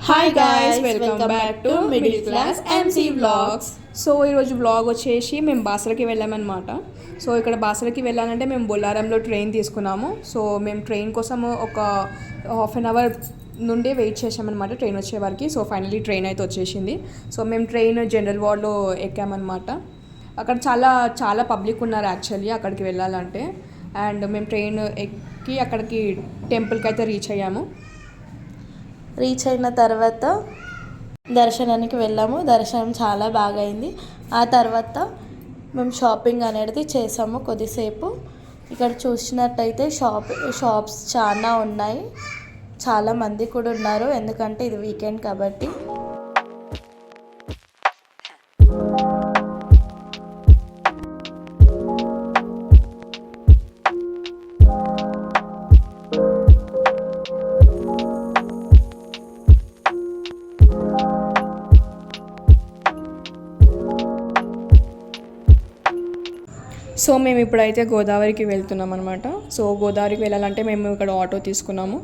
Hi guys, welcome back to middle class MC vlogs. So ఈరోజు vlog వచ్చేసి మేము బాసరకి వెళ్ళామన్నమాట. సో ఇక్కడ బాసరకి వెళ్ళాలంటే మేము బొల్లారంలో ట్రైన్ తీసుకున్నాము. సో మేము ట్రైన్ కోసం ఒక హాఫ్ అన్ అవర్ నుండి వెయిట్ చేసామన్నమాట ట్రైన్ వచ్చే వరకు. సో ఫైనలీ ట్రైన్ అయితే వచ్చేసింది. సో మేము ట్రైన్ జనరల్ వార్డ్లో ఎక్కామన్నమాట. అక్కడ చాలా చాలా పబ్లిక్ ఉన్నారు యాక్చువల్లీ అక్కడికి వెళ్ళాలంటే. అండ్ మేము ట్రైన్ ఎక్కి అక్కడికి టెంపుల్కి అయితే రీచ్ అయ్యాము. రీచ్ అయిన తర్వాత దర్శనానికి వెళ్ళాము. దర్శనం చాలా బాగా అయింది. ఆ తర్వాత మేము షాపింగ్ అనేది చేసాము కొద్దిసేపు. ఇక్కడ చూసినట్టయితే షాప్స్ చాలా ఉన్నాయి. చాలా మంది కూడా ఉన్నారు, ఎందుకంటే ఇది వీకెండ్ కాబట్టి. సో మేము ఇప్పుడైతే గోదావరికి వెళ్తున్నాం అనమాట. సో గోదావరికి వెళ్ళాలంటే మేము ఇక్కడ ఆటో తీసుకున్నాము.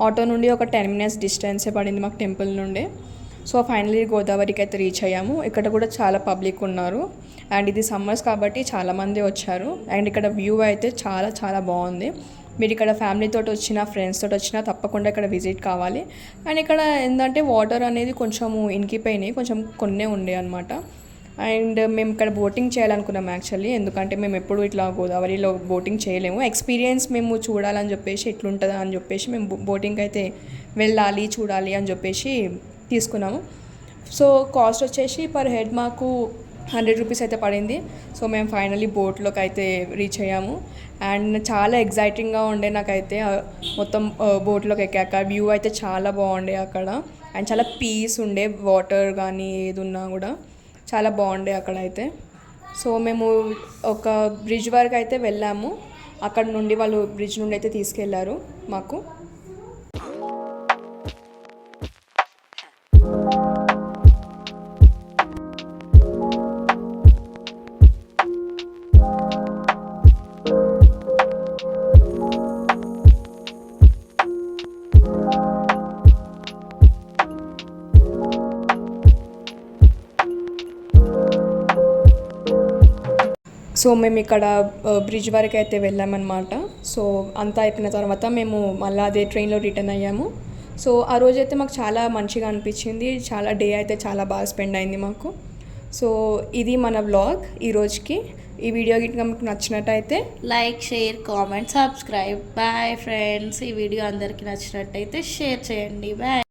ఆటో నుండి ఒక 10 minutes డిస్టెన్సే పడింది మాకు టెంపుల్ నుండి. సో ఫైనలీ గోదావరికి అయితే రీచ్ అయ్యాము. ఇక్కడ కూడా చాలా పబ్లిక్ ఉన్నారు. అండ్ ఇది సమ్మర్స్ కాబట్టి చాలామంది వచ్చారు. అండ్ ఇక్కడ వ్యూ అయితే చాలా చాలా బాగుంది. మీరు ఇక్కడ ఫ్యామిలీతో వచ్చినా ఫ్రెండ్స్ తోటి వచ్చినా తప్పకుండా ఇక్కడ విజిట్ కావాలి. అండ్ ఇక్కడ ఏంటంటే వాటర్ అనేది కొంచెము ఇంకిపోయినాయి, కొంచెం కొన్నే ఉండే అనమాట. అండ్ మేము ఇక్కడ బోటింగ్ చేయాలనుకున్నాం యాక్చువల్లీ, ఎందుకంటే మేము ఎప్పుడు ఇట్లా గోదావరిలో బోటింగ్ చేయలేము. ఎక్స్పీరియన్స్ మేము చూడాలని చెప్పేసి ఎట్లుంటుందా అని చెప్పేసి మేము బోటింగ్ అయితే వెళ్ళాలి చూడాలి అని చెప్పేసి తీసుకున్నాము. సో కాస్ట్ వచ్చేసి పర్ హెడ్ మాకు 100 రూపీస్ అయితే పడింది. సో మేము ఫైనలీ బోట్లోకి అయితే రీచ్ అయ్యాము. అండ్ చాలా ఎగ్జైటింగ్గా ఉండే నాకైతే మొత్తం బోట్లోకి ఎక్కాక. వ్యూ అయితే చాలా బాగుండే అక్కడ. అండ్ చాలా పీస్ ఉండే, వాటర్ కానీ ఏది ఉన్నా కూడా చాలా బాగుండే అక్కడైతే. సో మేము ఒక బ్రిడ్జ్ వరకు అయితే వెళ్ళాము. అక్కడ నుండి వాళ్ళు బ్రిడ్జ్ నుండి అయితే తీసుకెళ్లారు మాకు. సో మేము ఇక్కడ బ్రిడ్జ్ వరకు అయితే వెళ్ళామన్నమాట. సో అంతా అయిపోయిన తర్వాత మేము మళ్ళీ అదే ట్రైన్లో రిటర్న్ అయ్యాము. సో ఆ రోజైతే మాకు చాలా మంచిగా అనిపించింది. చాలా డే అయితే చాలా బాగా స్పెండ్ అయింది మాకు. సో ఇది మన వ్లాగ్ ఈ రోజుకి. ఈ వీడియో గిట్ట మీకు నచ్చినట్టయితే like, share, comment, subscribe. Bye friends. ఈ వీడియో అందరికీ నచ్చినట్టయితే షేర్ చేయండి. బాయ్.